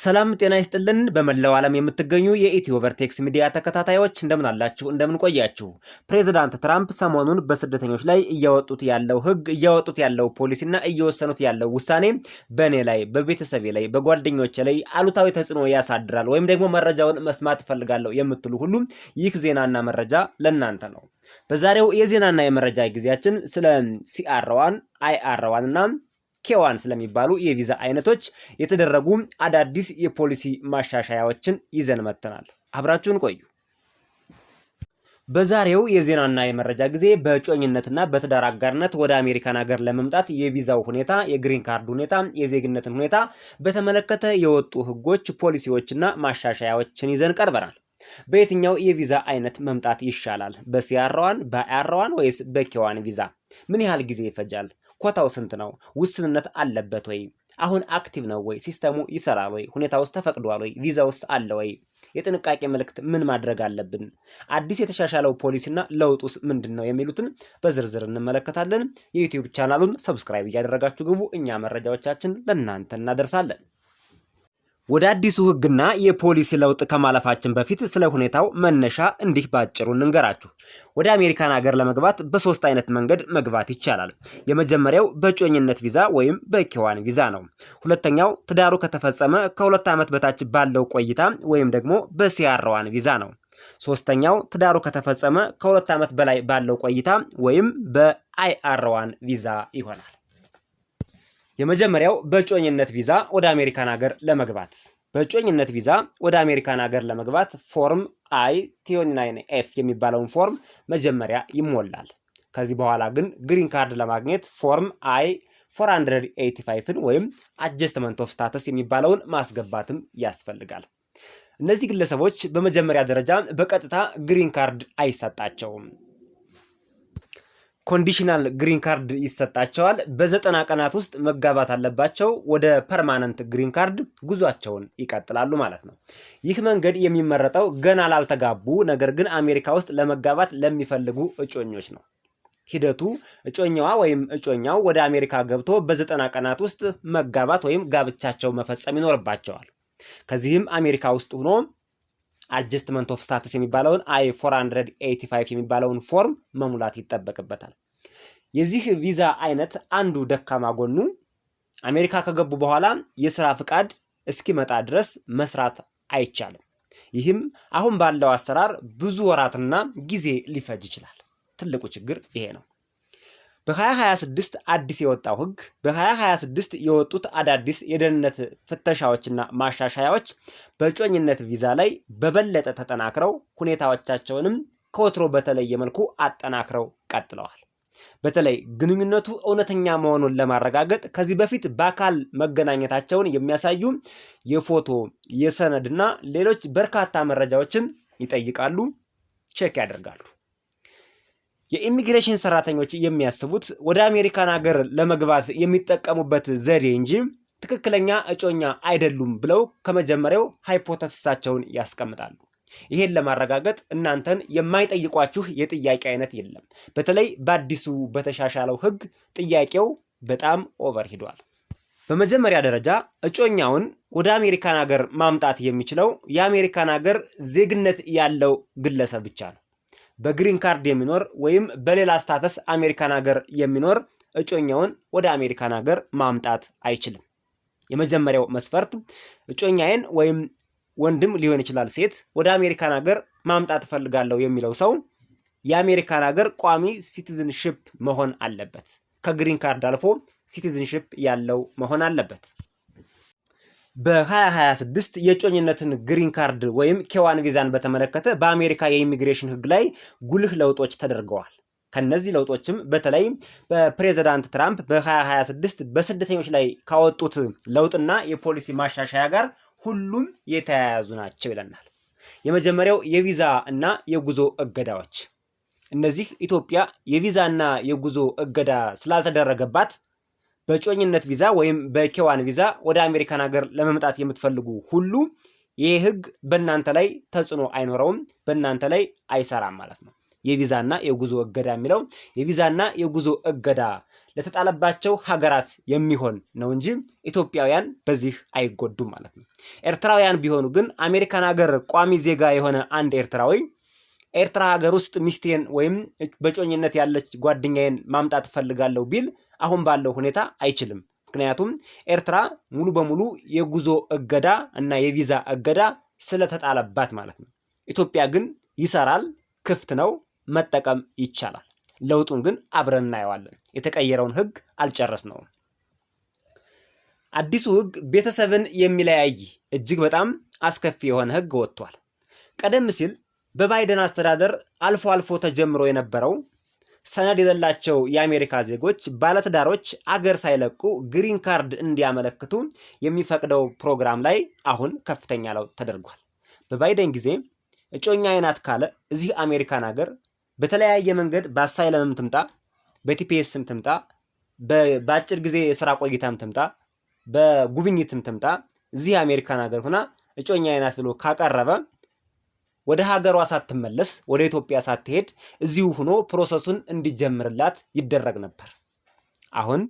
ሰላም ጤና ይስጥልን በመላው ዓለም የምትገኙ የኢትዮ ቨርቴክስ ሚዲያ ተከታታዮች እንደምን አላችሁ እንደምን ቆያችሁ። ፕሬዝዳንት ትራምፕ ሰሞኑን በስደተኞች ላይ እያወጡት ያለው ህግ እያወጡት ያለው ፖሊሲና እየወሰኑት ያለው ውሳኔ በእኔ ላይ በቤተሰቤ ላይ በጓደኞቼ ላይ አሉታዊ ተጽዕኖ ያሳድራል ወይም ደግሞ መረጃውን መስማት እፈልጋለሁ የምትሉ ሁሉ ይህ ዜናና መረጃ ለእናንተ ነው። በዛሬው የዜናና የመረጃ ጊዜያችን ስለ ሲአር1 አይአር1 እና ኬዋን ስለሚባሉ የቪዛ አይነቶች የተደረጉ አዳዲስ የፖሊሲ ማሻሻያዎችን ይዘን መጥተናል። አብራችሁን ቆዩ። በዛሬው የዜናና የመረጃ ጊዜ በእጮኝነትና በትዳር አጋርነት ወደ አሜሪካን ሀገር ለመምጣት የቪዛው ሁኔታ፣ የግሪን ካርድ ሁኔታ፣ የዜግነትን ሁኔታ በተመለከተ የወጡ ህጎች፣ ፖሊሲዎችና ማሻሻያዎችን ይዘን ቀርበናል። በየትኛው የቪዛ አይነት መምጣት ይሻላል? በሲአር1 በአይአር1 ወይስ በኬዋን ቪዛ? ምን ያህል ጊዜ ይፈጃል? ኮታው ስንት ነው? ውስንነት አለበት ወይ? አሁን አክቲቭ ነው ወይ? ሲስተሙ ይሰራል ወይ? ሁኔታውስ ተፈቅዷል ወይ? ቪዛውስ አለ ወይ? የጥንቃቄ መልእክት ምን ማድረግ አለብን? አዲስ የተሻሻለው ፖሊሲና ለውጡስ ምንድነው? የሚሉትን በዝርዝር እንመለከታለን። የዩቲዩብ ቻናሉን ሰብስክራይብ እያደረጋችሁ ግቡ። እኛ መረጃዎቻችን ለእናንተ እናደርሳለን። ወደ አዲሱ ህግና የፖሊሲ ለውጥ ከማለፋችን በፊት ስለ ሁኔታው መነሻ እንዲህ ባጭሩ እንንገራችሁ። ወደ አሜሪካን ሀገር ለመግባት በሶስት አይነት መንገድ መግባት ይቻላል። የመጀመሪያው በእጮኝነት ቪዛ ወይም በኬዋን ቪዛ ነው። ሁለተኛው ትዳሩ ከተፈጸመ ከ2 ዓመት በታች ባለው ቆይታ ወይም ደግሞ በሲአር1 ቪዛ ነው። ሶስተኛው ትዳሩ ከተፈጸመ ከ2 ዓመት በላይ ባለው ቆይታ ወይም በአይአር1 ቪዛ ይሆናል። የመጀመሪያው በእጮኝነት ቪዛ ወደ አሜሪካን ሀገር ለመግባት። በእጮኝነት ቪዛ ወደ አሜሪካን ሀገር ለመግባት ፎርም I-29F የሚባለውን ፎርም መጀመሪያ ይሞላል። ከዚህ በኋላ ግን ግሪን ካርድ ለማግኘት ፎርም I-485ን ወይም አጀስትመንት ኦፍ ስታተስ የሚባለውን ማስገባትም ያስፈልጋል። እነዚህ ግለሰቦች በመጀመሪያ ደረጃ በቀጥታ ግሪን ካርድ አይሰጣቸውም። ኮንዲሽናል ግሪን ካርድ ይሰጣቸዋል። በ90 ቀናት ውስጥ መጋባት አለባቸው። ወደ ፐርማነንት ግሪን ካርድ ጉዟቸውን ይቀጥላሉ ማለት ነው። ይህ መንገድ የሚመረጠው ገና ላልተጋቡ ነገር ግን አሜሪካ ውስጥ ለመጋባት ለሚፈልጉ እጮኞች ነው። ሂደቱ እጮኛዋ ወይም እጮኛው ወደ አሜሪካ ገብቶ በ90 ቀናት ውስጥ መጋባት ወይም ጋብቻቸው መፈጸም ይኖርባቸዋል። ከዚህም አሜሪካ ውስጥ ሆኖ አጀስትመንት ኦፍ ስታተስ የሚባለውን I-485 የሚባለውን ፎርም መሙላት ይጠበቅበታል። የዚህ ቪዛ አይነት አንዱ ደካማ ጎኑ አሜሪካ ከገቡ በኋላ የሥራ ፍቃድ እስኪመጣ ድረስ መስራት አይቻልም። ይህም አሁን ባለው አሰራር ብዙ ወራትና ጊዜ ሊፈጅ ይችላል። ትልቁ ችግር ይሄ ነው። በ2026 አዲስ የወጣው ህግ በ2026 የወጡት አዳዲስ የደህንነት ፍተሻዎችና ማሻሻያዎች በእጮኝነት ቪዛ ላይ በበለጠ ተጠናክረው ሁኔታዎቻቸውንም ከወትሮ በተለየ መልኩ አጠናክረው ቀጥለዋል። በተለይ ግንኙነቱ እውነተኛ መሆኑን ለማረጋገጥ ከዚህ በፊት በአካል መገናኘታቸውን የሚያሳዩ የፎቶ፣ የሰነድና ሌሎች በርካታ መረጃዎችን ይጠይቃሉ፣ ቼክ ያደርጋሉ። የኢሚግሬሽን ሰራተኞች የሚያስቡት ወደ አሜሪካን ሀገር ለመግባት የሚጠቀሙበት ዘዴ እንጂ ትክክለኛ እጮኛ አይደሉም ብለው ከመጀመሪያው ሃይፖቴሲሳቸውን ያስቀምጣሉ። ይሄን ለማረጋገጥ እናንተን የማይጠይቋችሁ የጥያቄ አይነት የለም። በተለይ በአዲሱ በተሻሻለው ህግ ጥያቄው በጣም ኦቨር ሂዷል። በመጀመሪያ ደረጃ እጮኛውን ወደ አሜሪካን ሀገር ማምጣት የሚችለው የአሜሪካን ሀገር ዜግነት ያለው ግለሰብ ብቻ ነው። በግሪን ካርድ የሚኖር ወይም በሌላ ስታተስ አሜሪካን ሀገር የሚኖር እጮኛውን ወደ አሜሪካን ሀገር ማምጣት አይችልም። የመጀመሪያው መስፈርት እጮኛዬን ወይም ወንድም ሊሆን ይችላል ሴት ወደ አሜሪካን ሀገር ማምጣት እፈልጋለሁ የሚለው ሰው የአሜሪካን ሀገር ቋሚ ሲቲዝንሺፕ መሆን አለበት። ከግሪን ካርድ አልፎ ሲቲዝንሺፕ ያለው መሆን አለበት። በ2026 የእጮኝነትን ግሪን ካርድ ወይም ኬዋን ቪዛን በተመለከተ በአሜሪካ የኢሚግሬሽን ህግ ላይ ጉልህ ለውጦች ተደርገዋል። ከነዚህ ለውጦችም በተለይ በፕሬዝዳንት ትራምፕ በ2026 በስደተኞች ላይ ካወጡት ለውጥና የፖሊሲ ማሻሻያ ጋር ሁሉም የተያያዙ ናቸው ይለናል። የመጀመሪያው የቪዛ እና የጉዞ እገዳዎች። እነዚህ ኢትዮጵያ የቪዛና የጉዞ እገዳ ስላልተደረገባት በእጮኝነት ቪዛ ወይም በኬዋን ቪዛ ወደ አሜሪካን ሀገር ለመምጣት የምትፈልጉ ሁሉ ይህ ህግ በእናንተ ላይ ተጽዕኖ አይኖረውም፣ በእናንተ ላይ አይሰራም ማለት ነው። የቪዛና የጉዞ እገዳ የሚለው የቪዛና የጉዞ እገዳ ለተጣለባቸው ሀገራት የሚሆን ነው እንጂ ኢትዮጵያውያን በዚህ አይጎዱም ማለት ነው። ኤርትራውያን ቢሆኑ ግን አሜሪካን ሀገር ቋሚ ዜጋ የሆነ አንድ ኤርትራዊ ኤርትራ ሀገር ውስጥ ሚስቴን ወይም በጮኝነት ያለች ጓደኛዬን ማምጣት እፈልጋለሁ ቢል አሁን ባለው ሁኔታ አይችልም። ምክንያቱም ኤርትራ ሙሉ በሙሉ የጉዞ እገዳ እና የቪዛ እገዳ ስለተጣለባት ማለት ነው። ኢትዮጵያ ግን ይሰራል፣ ክፍት ነው፣ መጠቀም ይቻላል። ለውጡን ግን አብረን እናየዋለን። የተቀየረውን ህግ አልጨረስነውም። አዲሱ ህግ ቤተሰብን የሚለያይ እጅግ በጣም አስከፊ የሆነ ህግ ወጥቷል። ቀደም ሲል በባይደን አስተዳደር አልፎ አልፎ ተጀምሮ የነበረው ሰነድ የሌላቸው የአሜሪካ ዜጎች ባለትዳሮች አገር ሳይለቁ ግሪን ካርድ እንዲያመለክቱ የሚፈቅደው ፕሮግራም ላይ አሁን ከፍተኛ ለውጥ ተደርጓል። በባይደን ጊዜ እጮኛዬ ናት ካለ እዚህ አሜሪካን ሀገር በተለያየ መንገድ በአሳይለምም ትምጣ፣ በቲፒኤስም ትምጣ፣ በአጭር ጊዜ የስራ ቆይታም ትምጣ፣ በጉብኝትም ትምጣ እዚህ አሜሪካን ሀገር ሆና እጮኛዬ ናት ብሎ ካቀረበ ወደ ሀገሯ ሳትመለስ ወደ ኢትዮጵያ ሳትሄድ እዚሁ ሆኖ ፕሮሰሱን እንዲጀምርላት ይደረግ ነበር። አሁን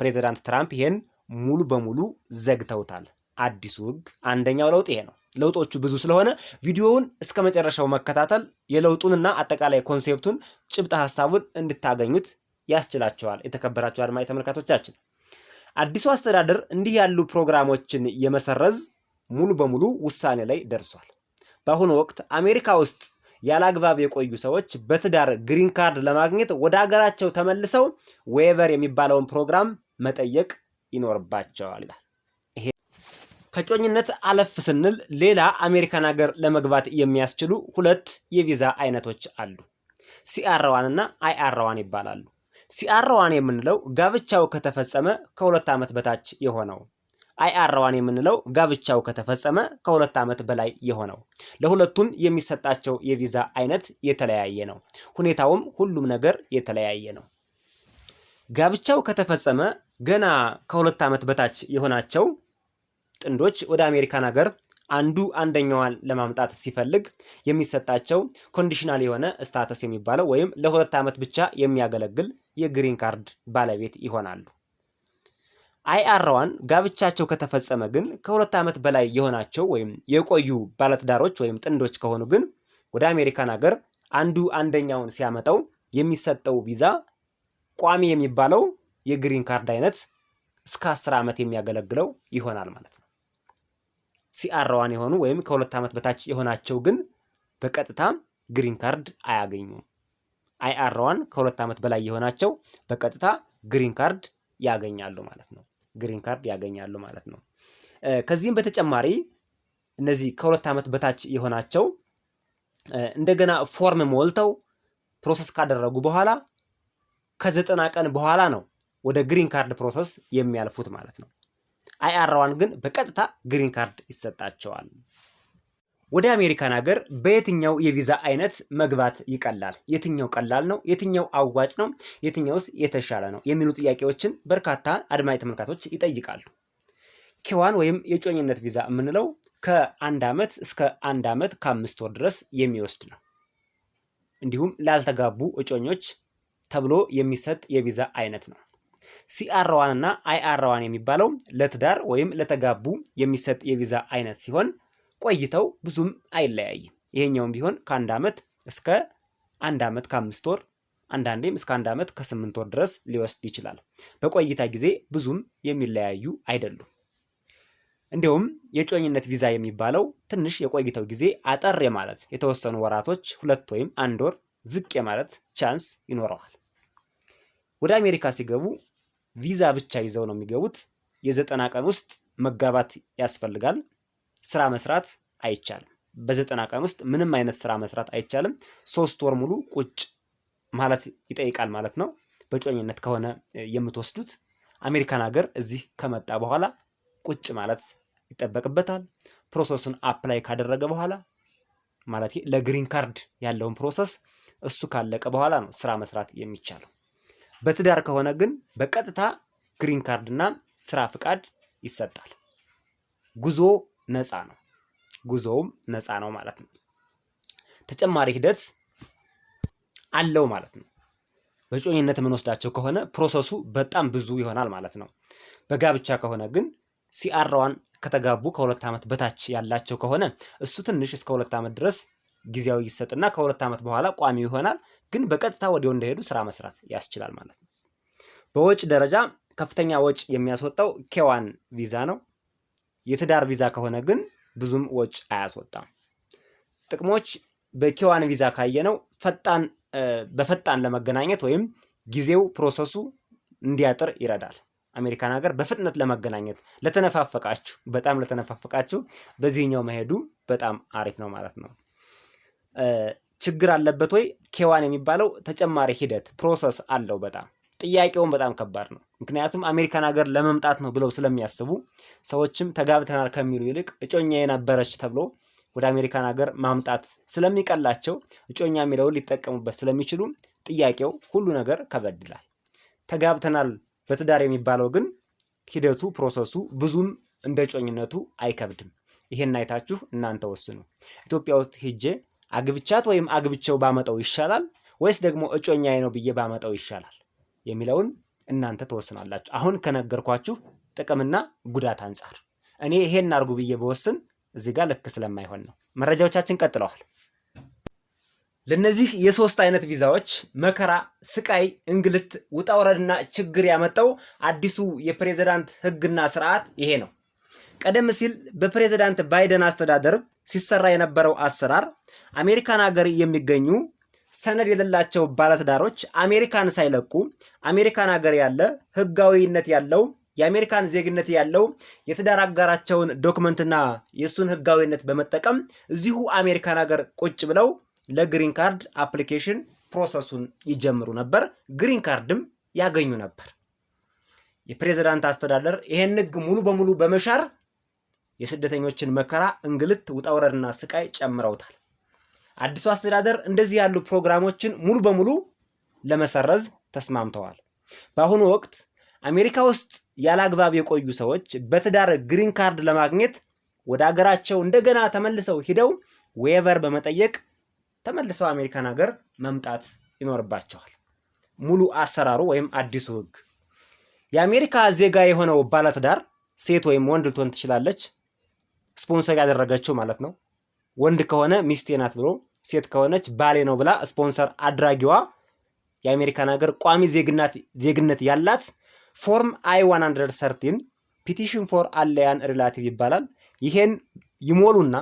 ፕሬዚዳንት ትራምፕ ይሄን ሙሉ በሙሉ ዘግተውታል። አዲሱ ህግ አንደኛው ለውጥ ይሄ ነው። ለውጦቹ ብዙ ስለሆነ ቪዲዮውን እስከ መጨረሻው መከታተል የለውጡንና አጠቃላይ ኮንሴፕቱን ጭብጥ ሐሳቡን እንድታገኙት ያስችላቸዋል። የተከበራችሁ አድማጭ ተመልካቾቻችን አዲሱ አስተዳደር እንዲህ ያሉ ፕሮግራሞችን የመሰረዝ ሙሉ በሙሉ ውሳኔ ላይ ደርሷል። በአሁኑ ወቅት አሜሪካ ውስጥ ያላግባብ የቆዩ ሰዎች በትዳር ግሪን ካርድ ለማግኘት ወደ ሀገራቸው ተመልሰው ዌቨር የሚባለውን ፕሮግራም መጠየቅ ይኖርባቸዋል ይላል። ይሄ ከጮኝነት አለፍ ስንል ሌላ አሜሪካን ሀገር ለመግባት የሚያስችሉ ሁለት የቪዛ አይነቶች አሉ። ሲአር1 እና አይአር1 ይባላሉ። ሲአር1 የምንለው ጋብቻው ከተፈጸመ ከ2 ዓመት በታች የሆነው፣ አይአር1 የምንለው ጋብቻው ከተፈጸመ ከ2 ዓመት በላይ የሆነው። ለሁለቱም የሚሰጣቸው የቪዛ አይነት የተለያየ ነው። ሁኔታውም ሁሉም ነገር የተለያየ ነው። ጋብቻው ከተፈጸመ ገና ከ2 ዓመት በታች የሆናቸው ጥንዶች ወደ አሜሪካን ሀገር አንዱ አንደኛዋን ለማምጣት ሲፈልግ የሚሰጣቸው ኮንዲሽናል የሆነ ስታተስ የሚባለው ወይም ለ2 ዓመት ብቻ የሚያገለግል የግሪን ካርድ ባለቤት ይሆናሉ። አይአር1 ጋብቻቸው ከተፈጸመ ግን ከ2 ዓመት በላይ የሆናቸው ወይም የቆዩ ባለትዳሮች ወይም ጥንዶች ከሆኑ ግን ወደ አሜሪካን ሀገር አንዱ አንደኛውን ሲያመጣው የሚሰጠው ቪዛ ቋሚ የሚባለው የግሪን ካርድ አይነት እስከ 10 ዓመት የሚያገለግለው ይሆናል ማለት ነው። ሲአር1 የሆኑ ወይም ከ2 ዓመት በታች የሆናቸው ግን በቀጥታ ግሪን ካርድ አያገኙም። አይአር1 ከ2 ዓመት በላይ የሆናቸው በቀጥታ ግሪን ካርድ ያገኛሉ ማለት ነው። ግሪን ካርድ ያገኛሉ ማለት ነው። ከዚህም በተጨማሪ እነዚህ ከ2 ዓመት በታች የሆናቸው እንደገና ፎርም ሞልተው ፕሮሰስ ካደረጉ በኋላ ከ90 ቀን በኋላ ነው ወደ ግሪን ካርድ ፕሮሰስ የሚያልፉት ማለት ነው። አይአር1 ግን በቀጥታ ግሪን ካርድ ይሰጣቸዋል። ወደ አሜሪካን ሀገር በየትኛው የቪዛ አይነት መግባት ይቀላል? የትኛው ቀላል ነው? የትኛው አዋጭ ነው? የትኛውስ የተሻለ ነው? የሚሉ ጥያቄዎችን በርካታ አድማጭ ተመልካቾች ይጠይቃሉ። ኬዋን ወይም የጮኝነት ቪዛ የምንለው ከ1 ዓመት እስከ 1 ዓመት ከ5 ወር ድረስ የሚወስድ ነው። እንዲሁም ላልተጋቡ እጮኞች ተብሎ የሚሰጥ የቪዛ አይነት ነው። ሲአር1 እና አይአር1 የሚባለው ለትዳር ወይም ለተጋቡ የሚሰጥ የቪዛ አይነት ሲሆን ቆይተው ብዙም አይለያይም። ይሄኛውም ቢሆን ከ1 ዓመት እስከ 1 ዓመት ከ5 ወር አንዳንዴም እስከ 1 ዓመት ከ8 ወር ድረስ ሊወስድ ይችላል። በቆይታ ጊዜ ብዙም የሚለያዩ አይደሉም። እንዲሁም የጮኝነት ቪዛ የሚባለው ትንሽ የቆይተው ጊዜ አጠር የማለት የተወሰኑ ወራቶች 2 ወይም 1 ወር ዝቅ የማለት ቻንስ ይኖረዋል። ወደ አሜሪካ ሲገቡ ቪዛ ብቻ ይዘው ነው የሚገቡት። የ90 ቀን ውስጥ መጋባት ያስፈልጋል። ስራ መስራት አይቻልም። በ90 ቀን ውስጥ ምንም አይነት ስራ መስራት አይቻልም። 3 ወር ሙሉ ቁጭ ማለት ይጠይቃል ማለት ነው። በጮኝነት ከሆነ የምትወስዱት አሜሪካን ሀገር እዚህ ከመጣ በኋላ ቁጭ ማለት ይጠበቅበታል። ፕሮሰሱን አፕላይ ካደረገ በኋላ ማለት ለግሪን ካርድ ያለውን ፕሮሰስ እሱ ካለቀ በኋላ ነው ስራ መስራት የሚቻለው። በትዳር ከሆነ ግን በቀጥታ ግሪን ካርድ እና ስራ ፍቃድ ይሰጣል። ጉዞ ነፃ ነው። ጉዞውም ነፃ ነው ማለት ነው። ተጨማሪ ሂደት አለው ማለት ነው። በጮኝነት የምንወስዳቸው ከሆነ ፕሮሰሱ በጣም ብዙ ይሆናል ማለት ነው። በጋብቻ ከሆነ ግን ሲአር1 ከተጋቡ ከ2 ዓመት በታች ያላቸው ከሆነ እሱ ትንሽ እስከ 2 ዓመት ድረስ ጊዜያዊ ይሰጥና ከ2 ዓመት በኋላ ቋሚ ይሆናል። ግን በቀጥታ ወዲያው እንደሄዱ ስራ መስራት ያስችላል ማለት ነው። በወጭ ደረጃ ከፍተኛ ወጭ የሚያስወጣው ኬዋን ቪዛ ነው። የትዳር ቪዛ ከሆነ ግን ብዙም ወጭ አያስወጣም። ጥቅሞች በኬዋን ቪዛ ካየነው በፈጣን ለመገናኘት ወይም ጊዜው ፕሮሰሱ እንዲያጥር ይረዳል። አሜሪካን ሀገር በፍጥነት ለመገናኘት በጣም ለተነፋፈቃችሁ በዚህኛው መሄዱ በጣም አሪፍ ነው ማለት ነው። ችግር አለበት ወይ? ኬዋን የሚባለው ተጨማሪ ሂደት ፕሮሰስ አለው። በጣም ጥያቄውን በጣም ከባድ ነው። ምክንያቱም አሜሪካን ሀገር ለመምጣት ነው ብለው ስለሚያስቡ ሰዎችም ተጋብተናል ከሚሉ ይልቅ እጮኛ የነበረች ተብሎ ወደ አሜሪካን ሀገር ማምጣት ስለሚቀላቸው እጮኛ የሚለውን ሊጠቀሙበት ስለሚችሉ ጥያቄው ሁሉ ነገር ከበድ ይላል። ተጋብተናል በትዳር የሚባለው ግን ሂደቱ ፕሮሰሱ ብዙም እንደ እጮኝነቱ አይከብድም። ይሄን አይታችሁ እናንተ ወስኑ። ኢትዮጵያ ውስጥ ሄጄ አግብቻት ወይም አግብቸው ባመጣው ይሻላል ወይስ ደግሞ እጮኛዬ ነው ብዬ ባመጣው ይሻላል የሚለውን እናንተ ተወስናላችሁ። አሁን ከነገርኳችሁ ጥቅምና ጉዳት አንጻር እኔ ይሄን አርጉ ብዬ በወስን እዚህ ጋር ልክ ስለማይሆን ነው። መረጃዎቻችን ቀጥለዋል። ለነዚህ የሶስት አይነት ቪዛዎች መከራ፣ ስቃይ፣ እንግልት፣ ውጣውረድና ችግር ያመጣው አዲሱ የፕሬዝዳንት ህግና ስርዓት ይሄ ነው። ቀደም ሲል በፕሬዝዳንት ባይደን አስተዳደር ሲሰራ የነበረው አሰራር አሜሪካን ሀገር የሚገኙ ሰነድ የሌላቸው ባለትዳሮች አሜሪካን ሳይለቁ አሜሪካን ሀገር ያለ ህጋዊነት ያለው የአሜሪካን ዜግነት ያለው የትዳር አጋራቸውን ዶክመንትና የሱን ህጋዊነት በመጠቀም እዚሁ አሜሪካን ሀገር ቁጭ ብለው ለግሪን ካርድ አፕሊኬሽን ፕሮሰሱን ይጀምሩ ነበር። ግሪን ካርድም ያገኙ ነበር። የፕሬዝዳንት አስተዳደር ይሄን ህግ ሙሉ በሙሉ በመሻር የስደተኞችን መከራ፣ እንግልት፣ ውጣውረድና ስቃይ ጨምረውታል። አዲሱ አስተዳደር እንደዚህ ያሉ ፕሮግራሞችን ሙሉ በሙሉ ለመሰረዝ ተስማምተዋል። በአሁኑ ወቅት አሜሪካ ውስጥ ያላግባብ የቆዩ ሰዎች በትዳር ግሪን ካርድ ለማግኘት ወደ ሀገራቸው እንደገና ተመልሰው ሂደው ዌቨር በመጠየቅ ተመልሰው አሜሪካን ሀገር መምጣት ይኖርባቸዋል። ሙሉ አሰራሩ ወይም አዲሱ ህግ የአሜሪካ ዜጋ የሆነው ባለትዳር ሴት ወይም ወንድ ልትሆን ትችላለች፣ ስፖንሰር ያደረገችው ማለት ነው። ወንድ ከሆነ ሚስቴ ናት ብሎ፣ ሴት ከሆነች ባሌ ነው ብላ ስፖንሰር አድራጊዋ የአሜሪካን ሀገር ቋሚ ዜግነት ያላት ፎርም I-113 ፒቲሽን ፎር አሊያን ሪላቲቭ ይባላል። ይሄን ይሞሉና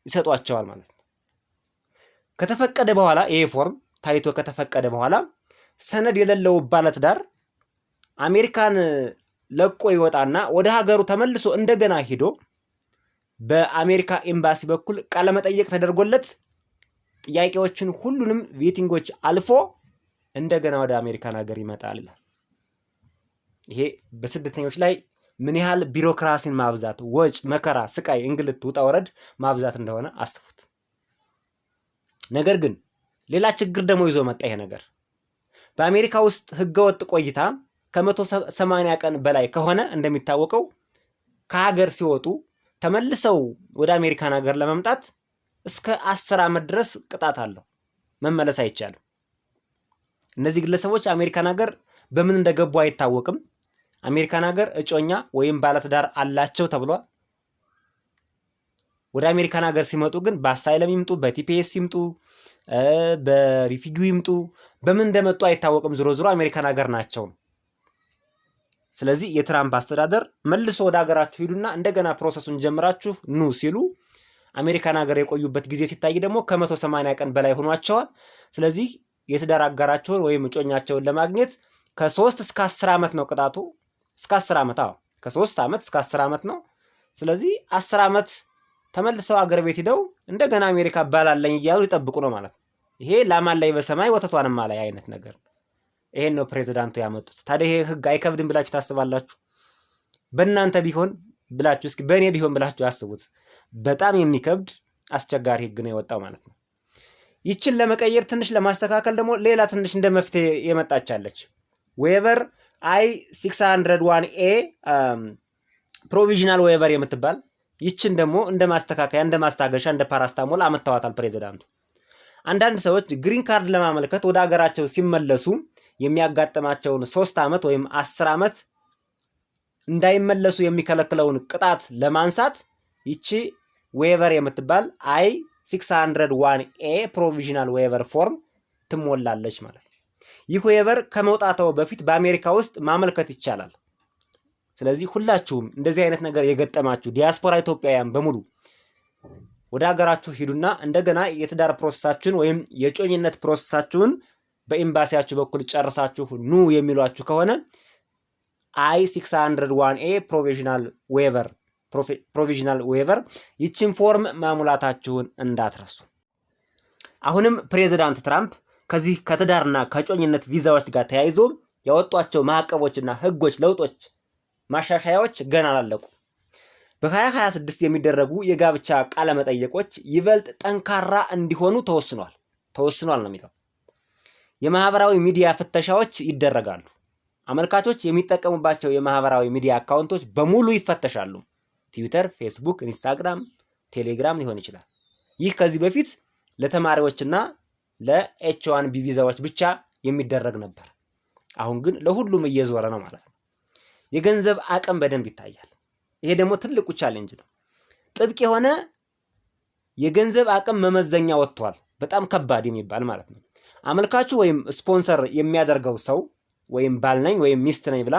ይሰጧቸዋል ማለት ነው። ከተፈቀደ በኋላ ይሄ ፎርም ታይቶ ከተፈቀደ በኋላ ሰነድ የሌለው ባለትዳር አሜሪካን ለቆ ይወጣና ወደ ሀገሩ ተመልሶ እንደገና ሂዶ በአሜሪካ ኤምባሲ በኩል ቃለ መጠየቅ ተደርጎለት ጥያቄዎችን ሁሉንም ቬቲንጎች አልፎ እንደገና ወደ አሜሪካን ሀገር ይመጣል ይላል። ይሄ በስደተኞች ላይ ምን ያህል ቢሮክራሲን ማብዛት፣ ወጭ፣ መከራ፣ ስቃይ፣ እንግልት፣ ውጣውረድ ማብዛት እንደሆነ አስፉት። ነገር ግን ሌላ ችግር ደግሞ ይዞ መጣ። ይሄ ነገር በአሜሪካ ውስጥ ህገወጥ ቆይታ ከ180 ቀን በላይ ከሆነ እንደሚታወቀው ከሀገር ሲወጡ ተመልሰው ወደ አሜሪካን ሀገር ለመምጣት እስከ 10 ዓመት ድረስ ቅጣት አለው። መመለስ አይቻልም። እነዚህ ግለሰቦች አሜሪካን ሀገር በምን እንደገቡ አይታወቅም። አሜሪካን ሀገር እጮኛ ወይም ባለትዳር አላቸው ተብሏል። ወደ አሜሪካን ሀገር ሲመጡ ግን በአሳይለም ይምጡ፣ በቲፒኤስ ይምጡ፣ በሪፊጊው ይምጡ፣ በምን እንደመጡ አይታወቅም። ዞሮ ዞሮ አሜሪካን ሀገር ናቸው። ስለዚህ የትራምፕ አስተዳደር መልሶ ወደ ሀገራችሁ ሂዱና እንደገና ፕሮሰሱን ጀምራችሁ ኑ ሲሉ አሜሪካን ሀገር የቆዩበት ጊዜ ሲታይ ደግሞ ከ180 ቀን በላይ ሆኗቸዋል። ስለዚህ የትዳር አጋራቸውን ወይም እጮኛቸውን ለማግኘት ከ3 እስከ 10 ዓመት ነው ቅጣቱ። እስከ 10 ዓመት ከ3 ዓመት እስከ 10 ዓመት ነው። ስለዚህ 10 ዓመት ተመልሰው አገር ቤት ሂደው እንደገና አሜሪካ ባላለኝ እያሉ ይጠብቁ ነው ማለት ነው። ይሄ ላማን ላይ በሰማይ ወተቷንም ላይ አይነት ነገር። ይሄን ነው ፕሬዝዳንቱ ያመጡት። ታዲያ ይሄ ህግ አይከብድም ብላችሁ ታስባላችሁ? በእናንተ ቢሆን ብላችሁ እስኪ በእኔ ቢሆን ብላችሁ አስቡት። በጣም የሚከብድ አስቸጋሪ ህግ ነው የወጣው ማለት ነው። ይችን ለመቀየር ትንሽ ለማስተካከል ደግሞ ሌላ ትንሽ እንደ መፍትሄ የመጣቻለች ዌቨር I-601A ፕሮቪዥናል ዌቨር የምትባል ይችን ደግሞ እንደ ማስተካከያ፣ እንደ ማስታገሻ፣ እንደ ፓራስታሞል አመጣዋታል ፕሬዝዳንቱ። አንዳንድ ሰዎች ግሪን ካርድ ለማመልከት ወደ ሀገራቸው ሲመለሱ የሚያጋጥማቸውን 3 ዓመት ወይም 10 ዓመት እንዳይመለሱ የሚከለክለውን ቅጣት ለማንሳት ይቺ ዌቨር የምትባል I-601A ፕሮቪዥናል ዌቨር ፎርም ትሞላለች ማለት ነው። ይህ ዌቨር ከመውጣታው በፊት በአሜሪካ ውስጥ ማመልከት ይቻላል። ስለዚህ ሁላችሁም እንደዚህ አይነት ነገር የገጠማችሁ ዲያስፖራ ኢትዮጵያውያን በሙሉ ወደ ሀገራችሁ ሂዱና እንደገና የትዳር ፕሮሰሳችሁን ወይም የጮኝነት ፕሮሰሳችሁን በኤምባሲያችሁ በኩል ጨርሳችሁ ኑ የሚሏችሁ ከሆነ I-601A ፕሮቪዥናል ዌቨር ይችን ፎርም ማሙላታችሁን እንዳትረሱ። አሁንም ፕሬዚዳንት ትራምፕ ከዚህ ከትዳርና ከጮኝነት ቪዛዎች ጋር ተያይዞ ያወጧቸው ማዕቀቦችና ህጎች፣ ለውጦች፣ ማሻሻያዎች ገና አላለቁ። በ2026 የሚደረጉ የጋብቻ ቃለ መጠየቆች ይበልጥ ጠንካራ እንዲሆኑ ተወስኗል ነው የሚለው። የማህበራዊ ሚዲያ ፍተሻዎች ይደረጋሉ። አመልካቾች የሚጠቀሙባቸው የማህበራዊ ሚዲያ አካውንቶች በሙሉ ይፈተሻሉ። ትዊተር፣ ፌስቡክ፣ ኢንስታግራም፣ ቴሌግራም ሊሆን ይችላል። ይህ ከዚህ በፊት ለተማሪዎችና ለኤች1ቢ ቪዛዎች ብቻ የሚደረግ ነበር። አሁን ግን ለሁሉም እየዞረ ነው ማለት ነው። የገንዘብ አቅም በደንብ ይታያል። ይሄ ደግሞ ትልቁ ቻሌንጅ ነው። ጥብቅ የሆነ የገንዘብ አቅም መመዘኛ ወጥቷል። በጣም ከባድ የሚባል ማለት ነው። አመልካቹ ወይም ስፖንሰር የሚያደርገው ሰው ወይም ባል ነኝ ወይም ሚስት ነኝ ብላ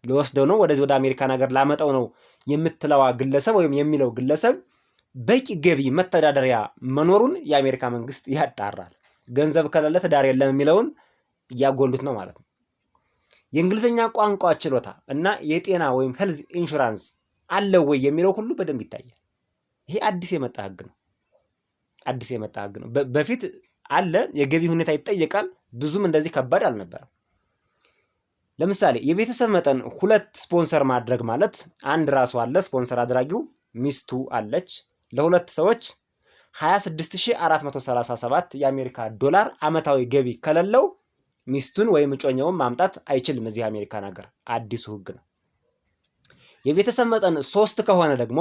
ለወስደው ነው ወደዚህ ወደ አሜሪካን ሀገር ላመጣው ነው የምትለዋ ግለሰብ ወይም የሚለው ግለሰብ በቂ ገቢ መተዳደሪያ መኖሩን የአሜሪካ መንግስት ያጣራል። ገንዘብ ከሌለ ትዳር የለም የሚለውን እያጎሉት ነው ማለት ነው። የእንግሊዝኛ ቋንቋ ችሎታ እና የጤና ወይም ሄልዝ ኢንሹራንስ አለው ወይ የሚለው ሁሉ በደንብ ይታያል። ይሄ አዲስ የመጣ ህግ ነው። በፊት አለ፣ የገቢ ሁኔታ ይጠየቃል። ብዙም እንደዚህ ከባድ አልነበረም። ለምሳሌ የቤተሰብ መጠን 2 ስፖንሰር ማድረግ ማለት አንድ ራሱ አለ ስፖንሰር አድራጊው፣ ሚስቱ አለች። ለሁለት ሰዎች 26437 የአሜሪካ ዶላር ዓመታዊ ገቢ ከሌለው ሚስቱን ወይም እጮኛውን ማምጣት አይችልም። እዚህ አሜሪካን ሀገር አዲሱ ህግ ነው። የቤተሰብ መጠን 3 ከሆነ ደግሞ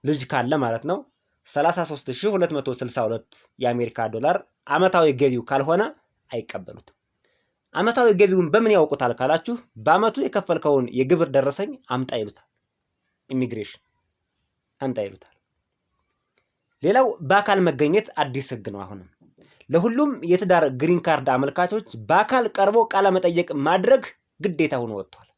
ልጅ ካለ ማለት ነው 33262 የአሜሪካ ዶላር ዓመታዊ ገቢው ካልሆነ አይቀበሉትም። ዓመታዊ ገቢውን በምን ያውቁታል ካላችሁ በአመቱ የከፈልከውን የግብር ደረሰኝ አምጣ ይሉታል። ኢሚግሬሽን አምጣ ይሉታል። ሌላው በአካል መገኘት አዲስ ህግ ነው። አሁንም ለሁሉም የትዳር ግሪን ካርድ አመልካቾች በአካል ቀርቦ ቃለ መጠየቅ ማድረግ ግዴታ ሆኖ ወጥቷል።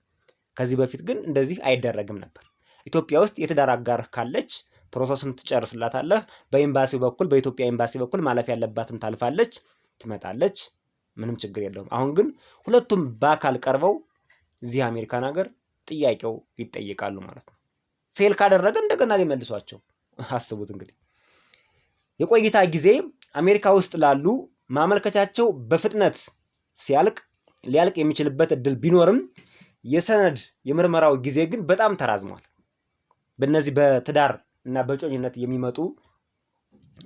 ከዚህ በፊት ግን እንደዚህ አይደረግም ነበር። ኢትዮጵያ ውስጥ የትዳር አጋር ካለች ፕሮሰሱን ትጨርስላታለህ። በኤምባሲው በኩል በኢትዮጵያ ኤምባሲ በኩል ማለፍ ያለባትን ታልፋለች፣ ትመጣለች፣ ምንም ችግር የለውም። አሁን ግን ሁለቱም በአካል ቀርበው እዚህ አሜሪካን ሀገር ጥያቄው ይጠይቃሉ ማለት ነው። ፌል ካደረገ እንደገና ሊመልሷቸው። አስቡት እንግዲህ የቆይታ ጊዜ አሜሪካ ውስጥ ላሉ ማመልከቻቸው በፍጥነት ሊያልቅ የሚችልበት እድል ቢኖርም የሰነድ የምርመራው ጊዜ ግን በጣም ተራዝሟል። በእነዚህ በትዳር እና በጮኝነት የሚመጡ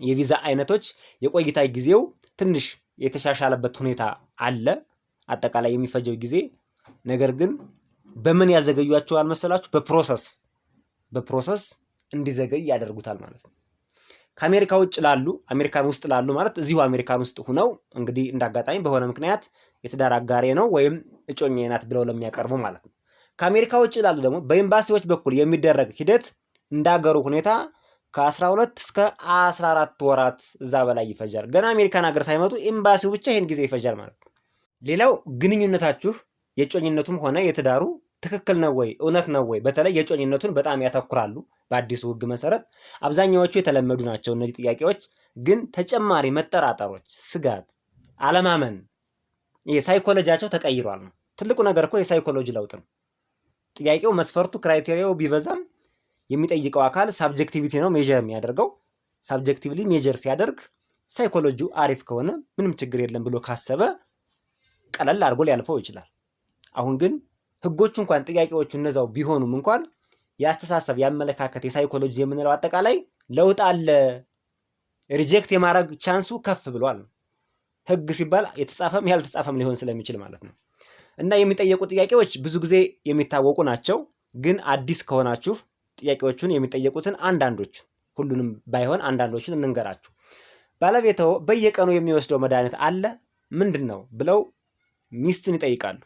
የቪዛ አይነቶች የቆይታ ጊዜው ትንሽ የተሻሻለበት ሁኔታ አለ፣ አጠቃላይ የሚፈጀው ጊዜ። ነገር ግን በምን ያዘገዩአቸዋል መሰላችሁ? በፕሮሰስ እንዲዘገይ ያደርጉታል ማለት ነው። ከአሜሪካ ውጭ ላሉ አሜሪካን ውስጥ ላሉ ማለት እዚሁ አሜሪካን ውስጥ ሁነው እንግዲህ እንዳጋጣሚ በሆነ ምክንያት የትዳር አጋሬ ነው ወይም እጮኛዬ ናት ብለው ለሚያቀርቡ ማለት ነው። ከአሜሪካ ውጭ ላሉ ደግሞ በኤምባሲዎች በኩል የሚደረግ ሂደት እንዳገሩ ሁኔታ ከ12 እስከ 14 ወራት እዛ በላይ ይፈጃል። ገና አሜሪካን ሀገር ሳይመጡ ኤምባሲው ብቻ ይህን ጊዜ ይፈጃል ማለት ነው። ሌላው ግንኙነታችሁ የጮኝነቱም ሆነ የትዳሩ ትክክል ነው ወይ እውነት ነው ወይ? በተለይ የጮኝነቱን በጣም ያተኩራሉ። በአዲሱ ህግ መሰረት አብዛኛዎቹ የተለመዱ ናቸው እነዚህ ጥያቄዎች። ግን ተጨማሪ መጠራጠሮች፣ ስጋት፣ አለማመን የሳይኮሎጂያቸው ተቀይሯል ነው። ትልቁ ነገር እኮ የሳይኮሎጂ ለውጥ ነው። ጥያቄው መስፈርቱ ክራይቴሪያው ቢበዛም የሚጠይቀው አካል ሳብጀክቲቪቲ ነው ሜጀር የሚያደርገው። ሳብጀክቲቭሊ ሜጀር ሲያደርግ ሳይኮሎጂው አሪፍ ከሆነ ምንም ችግር የለም ብሎ ካሰበ ቀለል አድርጎ ሊያልፈው ይችላል። አሁን ግን ህጎቹ እንኳን ጥያቄዎቹ እነዛው ቢሆኑም እንኳን የአስተሳሰብ የአመለካከት የሳይኮሎጂ የምንለው አጠቃላይ ለውጥ አለ። ሪጀክት የማድረግ ቻንሱ ከፍ ብሏል። ህግ ሲባል የተጻፈም ያልተጻፈም ሊሆን ስለሚችል ማለት ነው። እና የሚጠየቁ ጥያቄዎች ብዙ ጊዜ የሚታወቁ ናቸው። ግን አዲስ ከሆናችሁ ጥያቄዎቹን የሚጠየቁትን አንዳንዶቹ፣ ሁሉንም ባይሆን አንዳንዶቹን እንንገራችሁ። ባለቤትዎ በየቀኑ የሚወስደው መድኃኒት አለ ምንድን ነው ብለው ሚስትን ይጠይቃሉ።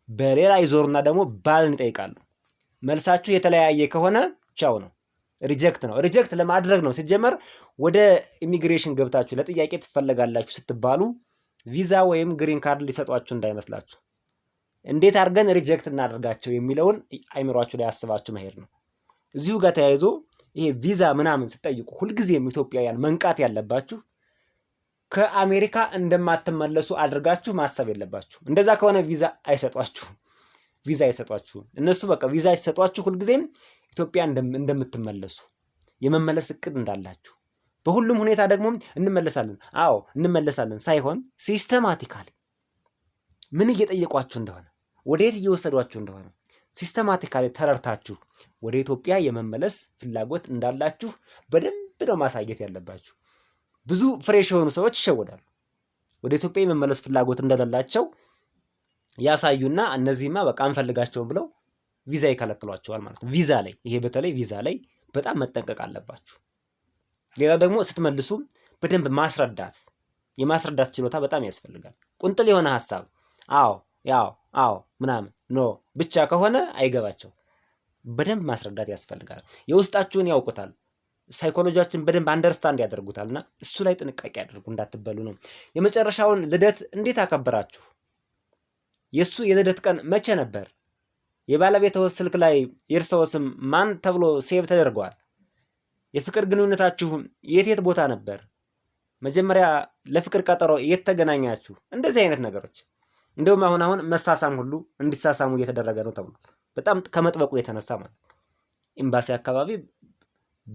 በሌላ ይዞሩና ደግሞ ባልን ይጠይቃሉ። መልሳችሁ የተለያየ ከሆነ ቻው ነው፣ ሪጀክት ነው። ሪጀክት ለማድረግ ነው። ሲጀመር ወደ ኢሚግሬሽን ገብታችሁ ለጥያቄ ትፈለጋላችሁ ስትባሉ ቪዛ ወይም ግሪን ካርድ ሊሰጧችሁ እንዳይመስላችሁ። እንዴት አድርገን ሪጀክት እናደርጋቸው የሚለውን አይምሯችሁ ላይ አስባችሁ መሄድ ነው። እዚሁ ጋር ተያይዞ ይሄ ቪዛ ምናምን ስትጠይቁ ሁልጊዜም ኢትዮጵያውያን መንቃት ያለባችሁ ከአሜሪካ እንደማትመለሱ አድርጋችሁ ማሰብ የለባችሁ። እንደዛ ከሆነ ቪዛ አይሰጧችሁም። እነሱ በቃ ቪዛ ሲሰጧችሁ ሁልጊዜም ኢትዮጵያ እንደምትመለሱ የመመለስ እቅድ እንዳላችሁ፣ በሁሉም ሁኔታ ደግሞ እንመለሳለን ሳይሆን ሲስተማቲካሊ ምን እየጠየቋችሁ እንደሆነ ወዴት እየወሰዷችሁ እንደሆነ ሲስተማቲካሊ ተረድታችሁ ወደ ኢትዮጵያ የመመለስ ፍላጎት እንዳላችሁ በደንብ ነው ማሳየት ያለባችሁ። ብዙ ፍሬሽ የሆኑ ሰዎች ይሸወዳሉ። ወደ ኢትዮጵያ የመመለስ ፍላጎት እንደሌላቸው ያሳዩና እነዚህማ በቃ አንፈልጋቸውም ብለው ቪዛ ይከለክሏቸዋል ማለት ነው። ቪዛ ላይ ይሄ በተለይ ቪዛ ላይ በጣም መጠንቀቅ አለባችሁ። ሌላ ደግሞ ስትመልሱ በደንብ የማስረዳት ችሎታ በጣም ያስፈልጋል። ቁንጥል የሆነ ሀሳብ አዎ ምናምን ኖ ብቻ ከሆነ አይገባቸው። በደንብ ማስረዳት ያስፈልጋል። የውስጣችሁን ያውቁታል። ሳይኮሎጂያችን በደንብ አንደርስታንድ ያደርጉታልና እሱ ላይ ጥንቃቄ ያደርጉ እንዳትበሉ ነው። የመጨረሻውን ልደት እንዴት አከበራችሁ? የሱ የልደት ቀን መቼ ነበር? የባለቤትዎ ስልክ ላይ የእርስዎ ስም ማን ተብሎ ሴቭ ተደርጓል? የፍቅር ግንኙነታችሁ የት ቦታ ነበር? መጀመሪያ ለፍቅር ቀጠሮ የት ተገናኛችሁ? እንደዚህ አይነት ነገሮች እንደውም አሁን መሳሳም ሁሉ እንዲሳሳሙ እየተደረገ ነው ተብሎ በጣም ከመጥበቁ የተነሳ ማለት ኤምባሲ አካባቢ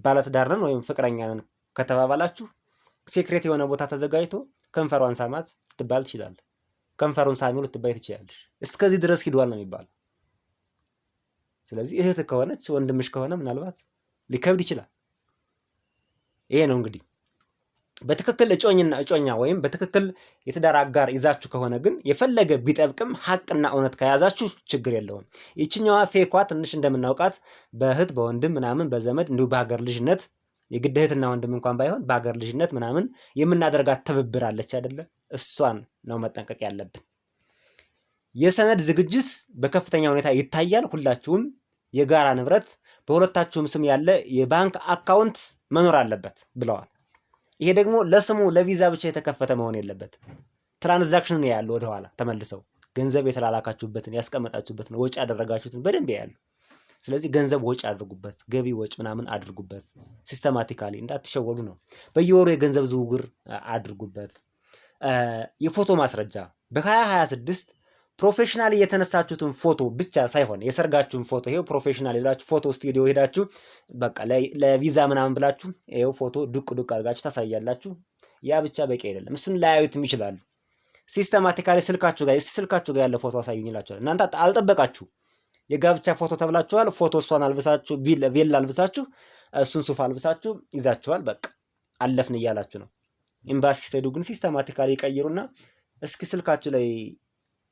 ባለትዳር ነን ወይም ፍቅረኛ ነን ከተባባላችሁ ሴክሬት የሆነ ቦታ ተዘጋጅቶ ከንፈሯን ሳማት ልትባል ትችላለህ። ከንፈሩን ሳሚው ልትባይ ትችላለሽ። እስከዚህ ድረስ ሂዷል ነው የሚባለው። ስለዚህ እህት ከሆነች ወንድምሽ ከሆነ ምናልባት ሊከብድ ይችላል። ይሄ ነው እንግዲህ በትክክል እጮኛ ወይም በትክክል የትዳር አጋር ይዛችሁ ከሆነ ግን የፈለገ ቢጠብቅም ሐቅና እውነት ከያዛችሁ ችግር የለውም። ይችኛዋ ፌኳ ትንሽ እንደምናውቃት በእህት በወንድም ምናምን በዘመድ እንዲሁ በሀገር ልጅነት የግድ እህትና ወንድም እንኳን ባይሆን በሀገር ልጅነት ምናምን የምናደርጋት ትብብር አለች አይደለ? እሷን ነው መጠንቀቅ ያለብን። የሰነድ ዝግጅት በከፍተኛ ሁኔታ ይታያል። ሁላችሁም የጋራ ንብረት በሁለታችሁም ስም ያለ የባንክ አካውንት መኖር አለበት ብለዋል። ይሄ ደግሞ ለስሙ ለቪዛ ብቻ የተከፈተ መሆን የለበት። ትራንዛክሽን ነው ያለው ወደኋላ ተመልሰው ገንዘብ የተላላካችሁበትን ያስቀመጣችሁበትን ወጪ ያደረጋችሁትን በደንብ ያያሉ። ስለዚህ ገንዘብ ወጪ አድርጉበት፣ ገቢ ወጪ ምናምን አድርጉበት። ሲስተማቲካሊ እንዳትሸወዱ ነው። በየወሩ የገንዘብ ዝውውር አድርጉበት። የፎቶ ማስረጃ በ2026 ፕሮፌሽናል የተነሳችሁትን ፎቶ ብቻ ሳይሆን የሰርጋችሁን ፎቶ ይሄው ፕሮፌሽናል ብላችሁ ፎቶ ስቱዲዮ ሄዳችሁ በቃ ለቪዛ ምናምን ብላችሁ ይሄው ፎቶ ዱቅ አድርጋችሁ ታሳያላችሁ። ያ ብቻ በቂ አይደለም። እሱን ላያዩትም ይችላሉ። ሲስተማቲካሊ ስልካችሁ ጋር ያለ ፎቶ አሳዩኝ ይላችኋል። እናንተ አልጠበቃችሁ። የጋብቻ ፎቶ ተብላችኋል። ፎቶ እሷን አልብሳችሁ ቬላ አልብሳችሁ እሱን ሱፍ አልብሳችሁ ይዛችኋል። በቃ አለፍን እያላችሁ ነው። ኤምባሲ ስትሄዱ ግን ሲስተማቲካሊ ይቀይሩና እስኪ ስልካችሁ ላይ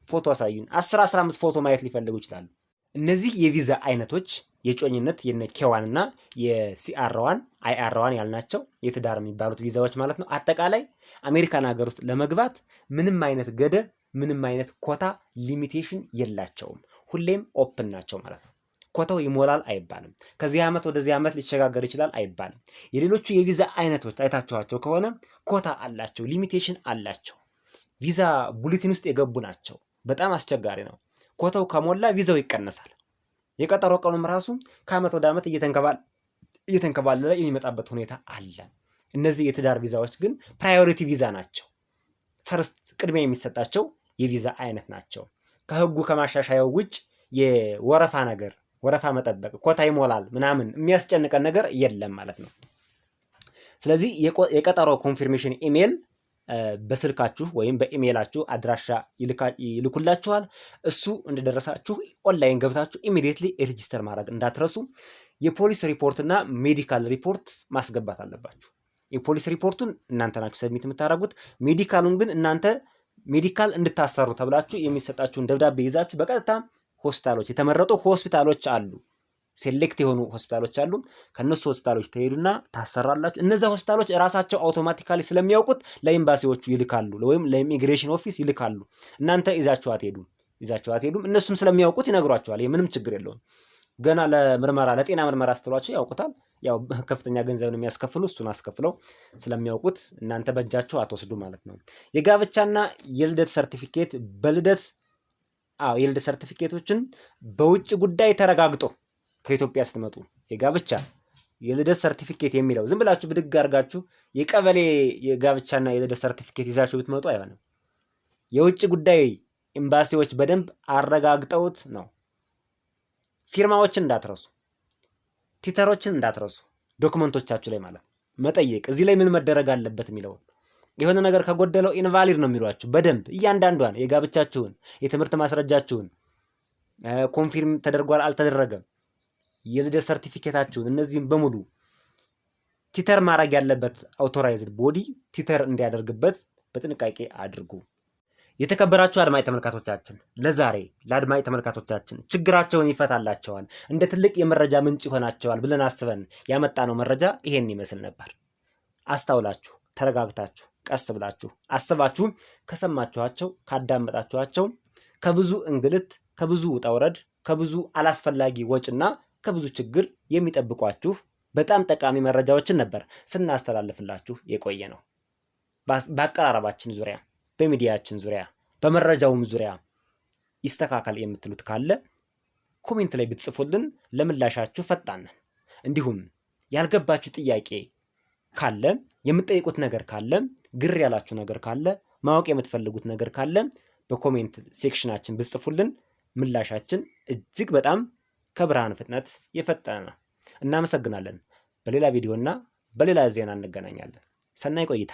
ፎቶ አሳዩን 10-15 ፎቶ ማየት ሊፈልጉ ይችላሉ። እነዚህ የቪዛ አይነቶች የጮኝነት የነ ኬዋን እና የሲአር1 አይአር1 ያልናቸው የትዳር የሚባሉት ቪዛዎች ማለት ነው። አጠቃላይ አሜሪካን ሀገር ውስጥ ለመግባት ምንም አይነት ገደብ፣ ምንም አይነት ኮታ ሊሚቴሽን የላቸውም። ሁሌም ኦፕን ናቸው ማለት ነው። ኮታው ይሞላል አይባልም። ከዚህ ዓመት ወደዚህ ዓመት ሊሸጋገር ይችላል አይባልም። የሌሎቹ የቪዛ አይነቶች አይታችኋቸው ከሆነ ኮታ አላቸው፣ ሊሚቴሽን አላቸው። ቪዛ ቡሌቲን ውስጥ የገቡ ናቸው። በጣም አስቸጋሪ ነው። ኮታው ከሞላ ቪዛው ይቀነሳል። የቀጠሮ ቀኑም ራሱ ከዓመት ወደ ዓመት እየተንከባለለ የሚመጣበት ሁኔታ አለ። እነዚህ የትዳር ቪዛዎች ግን ፕራዮሪቲ ቪዛ ናቸው። ፈርስት ቅድሚያ የሚሰጣቸው የቪዛ አይነት ናቸው። ከህጉ ከማሻሻያው ውጭ ወረፋ መጠበቅ ኮታ ይሞላል ምናምን የሚያስጨንቀን ነገር የለም ማለት ነው። ስለዚህ የቀጠሮ ኮንፊርሜሽን ኢሜል በስልካችሁ ወይም በኢሜይላችሁ አድራሻ ይልኩላችኋል። እሱ እንደደረሳችሁ ኦንላይን ገብታችሁ ኢሚዲየትሊ ሬጂስተር ማድረግ እንዳትረሱ። የፖሊስ ሪፖርትና ሜዲካል ሪፖርት ማስገባት አለባችሁ። የፖሊስ ሪፖርቱን እናንተ ናችሁ ሰብሚት የምታደርጉት። ሜዲካሉን ግን እናንተ ሜዲካል እንድታሰሩ ተብላችሁ የሚሰጣችሁን ደብዳቤ ይዛችሁ በቀጥታ ሆስፒታሎች፣ የተመረጡ ሆስፒታሎች አሉ። ሴሌክት የሆኑ ሆስፒታሎች አሉ። ከነሱ ሆስፒታሎች ትሄዱና ታሰራላችሁ። እነዛ ሆስፒታሎች ራሳቸው አውቶማቲካሊ ስለሚያውቁት ለኤምባሲዎቹ ይልካሉ፣ ወይም ለኢሚግሬሽን ኦፊስ ይልካሉ። እናንተ ይዛችሁ አትሄዱም። እነሱም ስለሚያውቁት ይነግሯቸዋል። ይሄ ምንም ችግር የለውም። ገና ለምርመራ ለጤና ምርመራ ስትሏቸው ያውቁታል። ያው ከፍተኛ ገንዘብን የሚያስከፍሉ እሱን አስከፍለው ስለሚያውቁት እናንተ በእጃችሁ አትወስዱ ማለት ነው። የጋብቻና የልደት ሰርቲፊኬት የልደት ሰርቲፊኬቶችን በውጭ ጉዳይ ተረጋግጦ ከኢትዮጵያ ስትመጡ የጋብቻ የልደት ሰርቲፊኬት የሚለው ዝም ብላችሁ ብድግ አድርጋችሁ የቀበሌ የጋብቻና የልደት ሰርቲፊኬት ይዛችሁ ብትመጡ አይሆንም። የውጭ ጉዳይ ኤምባሲዎች በደንብ አረጋግጠውት ነው። ፊርማዎችን እንዳትረሱ፣ ቲተሮችን እንዳትረሱ፣ ዶክመንቶቻችሁ ላይ ማለት መጠየቅ እዚህ ላይ ምን መደረግ አለበት የሚለውን የሆነ ነገር ከጎደለው ኢንቫሊድ ነው የሚሏችሁ። በደንብ እያንዳንዷን የጋብቻችሁን፣ የትምህርት ማስረጃችሁን፣ ኮንፊርም ተደርጓል አልተደረገም፣ የልደት ሰርቲፊኬታችሁን፣ እነዚህም በሙሉ ቲተር ማድረግ ያለበት አውቶራይዝድ ቦዲ ቲተር እንዲያደርግበት በጥንቃቄ አድርጉ። የተከበራችሁ አድማጭ ተመልካቾቻችን ለዛሬ ለአድማጭ ተመልካቾቻችን ችግራቸውን ይፈታላቸዋል፣ እንደ ትልቅ የመረጃ ምንጭ ይሆናቸዋል ብለን አስበን ያመጣነው መረጃ ይሄን ይመስል ነበር። አስተውላችሁ ተረጋግታችሁ ቀስ ብላችሁ አስባችሁ ከሰማችኋቸው ካዳመጣችኋቸው ከብዙ እንግልት ከብዙ ውጣ ውረድ ከብዙ አላስፈላጊ ወጭና ከብዙ ችግር የሚጠብቋችሁ በጣም ጠቃሚ መረጃዎችን ነበር ስናስተላልፍላችሁ የቆየ ነው። በአቀራረባችን ዙሪያ በሚዲያችን ዙሪያ በመረጃውም ዙሪያ ይስተካከል የምትሉት ካለ ኮሜንት ላይ ብትጽፉልን ለምላሻችሁ ፈጣን ነን። እንዲሁም ያልገባችሁ ጥያቄ ካለ የምትጠይቁት ነገር ካለ ግር ያላችሁ ነገር ካለ ማወቅ የምትፈልጉት ነገር ካለ በኮሜንት ሴክሽናችን ብትጽፉልን ምላሻችን እጅግ በጣም ከብርሃን ፍጥነት የፈጠነ ነው። እናመሰግናለን። በሌላ ቪዲዮና በሌላ ዜና እንገናኛለን። ሰናይ ቆይታ